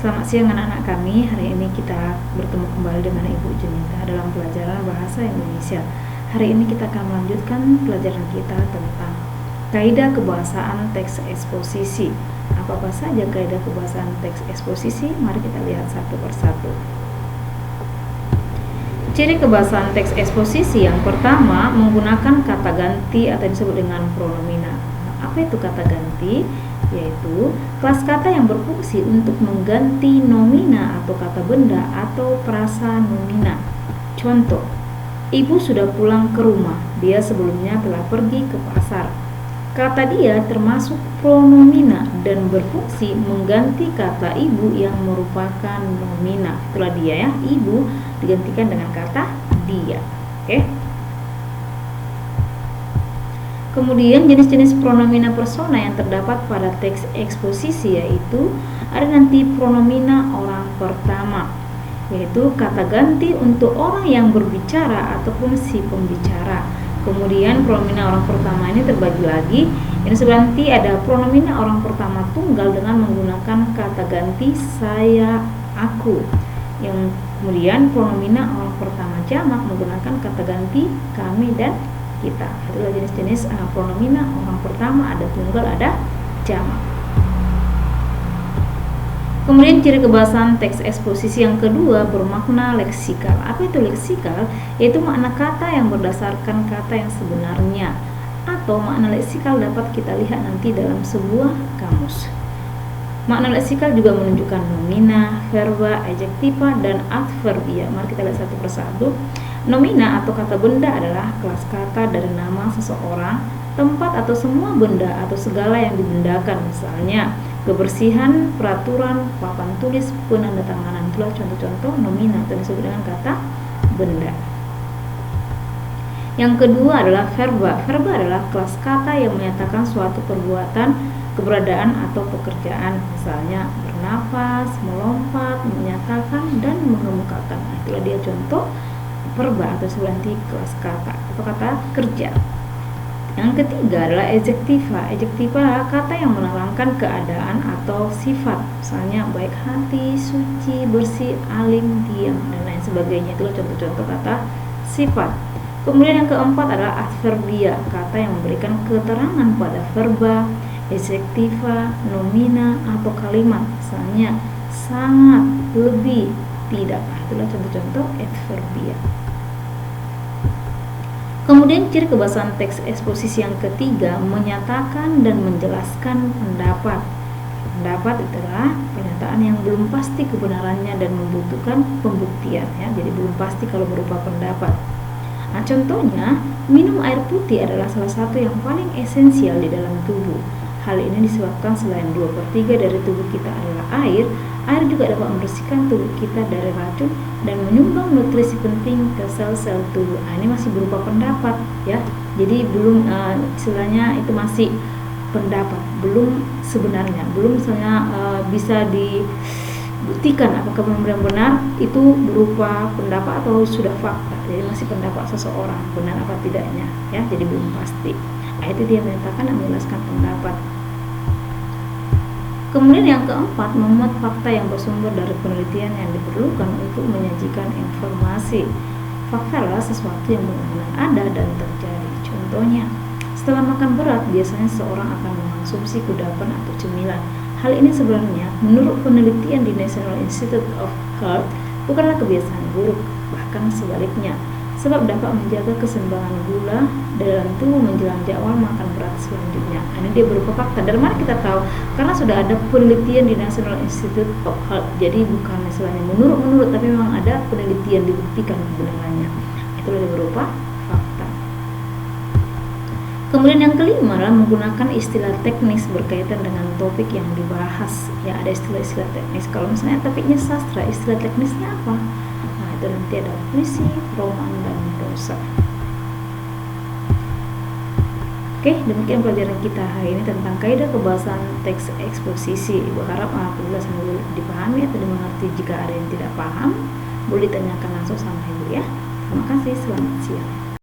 Selamat siang anak-anak kami. Hari ini kita bertemu kembali dengan Ibu Junita dalam pelajaran Bahasa Indonesia. Hari ini kita akan melanjutkan pelajaran kita tentang kaidah kebahasaan teks eksposisi. Apa saja kaidah kebahasaan teks eksposisi? Mari kita lihat satu persatu. Ciri kebahasaan teks eksposisi yang pertama menggunakan kata ganti atau disebut dengan pronomina. Apa itu kata ganti? Yaitu kelas kata yang berfungsi untuk mengganti nomina atau kata benda atau prasa nomina. Contoh, ibu sudah pulang ke rumah. Dia sebelumnya telah pergi ke pasar. Kata dia termasuk pronomina dan berfungsi mengganti kata ibu yang merupakan nomina. Itulah dia ya, ibu digantikan dengan kata dia. Oke. Kemudian jenis-jenis pronomina persona yang terdapat pada teks eksposisi yaitu ada nanti pronomina orang pertama, yaitu kata ganti untuk orang yang berbicara ataupun si pembicara. Kemudian pronomina orang pertama ini terbagi lagi. Yang sebelah nanti ada pronomina orang pertama tunggal dengan menggunakan kata ganti saya, aku. Yang kemudian pronomina orang pertama jamak menggunakan kata ganti kami dan kita. Itulah jenis-jenis pronomina orang pertama, ada tunggal, ada jamak. Kemudian ciri kebahasaan teks eksposisi yang kedua bermakna leksikal. Apa itu leksikal? Yaitu makna kata yang berdasarkan kata yang sebenarnya, atau makna leksikal dapat kita lihat nanti dalam sebuah kamus. Makna leksikal juga menunjukkan nomina, verba, adjektiva, dan adverbia. Mari kita lihat satu persatu. Nomina atau kata benda adalah kelas kata dari nama seseorang, tempat atau semua benda atau segala yang dibendakan. Misalnya, kebersihan, peraturan, papan tulis, penandatanganan. Itulah contoh-contoh nomina atau disebut dengan kata benda. Yang kedua adalah verba. Verba adalah kelas kata yang menyatakan suatu perbuatan, keberadaan atau pekerjaan. Misalnya, bernafas, melompat, menyatakan, dan mengemukakan. Nah, itulah dia contoh verba atau sebuah kelas kata atau kata kerja. Yang ketiga adalah adjektiva. Adjektiva adalah kata yang menerangkan keadaan atau sifat, misalnya baik hati, suci, bersih, alim, diam, dan lain sebagainya. Itulah contoh-contoh kata sifat. Kemudian yang keempat adalah adverbia, kata yang memberikan keterangan pada verba, adjektiva, nomina, atau kalimat, misalnya sangat, lebih, tidak. Itulah contoh-contoh adverbia. Kemudian ciri kebahasaan teks eksposisi yang ketiga menyatakan dan menjelaskan pendapat. Pendapat adalah pernyataan yang belum pasti kebenarannya dan membutuhkan pembuktian ya. Jadi belum pasti kalau berupa pendapat. Nah, contohnya minum air putih adalah salah satu yang paling esensial di dalam tubuh. Hal ini disebabkan selain 2/3 dari tubuh kita adalah air, air juga dapat membersihkan tubuh kita dari racun dan menyumbang nutrisi penting ke sel-sel tubuh. Nah, ini masih berupa pendapat ya. Jadi belum istilahnya itu masih pendapat, belum sebenarnya, belum misalnya bisa dibuktikan apakah benar-benar itu berupa pendapat atau sudah fakta. Jadi masih pendapat seseorang benar apa tidaknya ya. Jadi belum pasti. Itu dia menyatakan dan menjelaskan pendapat. Kemudian yang keempat, memuat fakta yang bersumber dari penelitian yang diperlukan untuk menyajikan informasi. Fakta adalah sesuatu yang benar-benar ada dan terjadi. Contohnya, setelah makan berat, biasanya seorang akan mengonsumsi kudapan atau cemilan. Hal ini sebenarnya, menurut penelitian di National Institute of Health, bukanlah kebiasaan buruk, bahkan sebaliknya. Sebab dapat menjaga keseimbangan gula dalam tubuh menjelang jadwal makan berat selanjutnya. Ini dia berupa fakta. Dari mana kita tahu? Karena sudah ada penelitian di National Institute of Health. Jadi bukan istilahnya menurut, tapi memang ada penelitian dibuktikan kebenarannya. Itulah dia berupa fakta. Kemudian yang kelima adalah menggunakan istilah teknis berkaitan dengan topik yang dibahas. Ya, ada istilah-istilah teknis. Kalau misalnya topiknya sastra, istilah teknisnya apa? Itu nanti ada puisi, roman, dan prosa. Oke, demikian pelajaran kita hari ini tentang kaidah kebahasaan teks eksposisi. Ibu harap penjelasan dulu dipahami atau dimengerti. Jika ada yang tidak paham, boleh ditanyakan langsung sama Ibu ya. Terima kasih, selamat siang.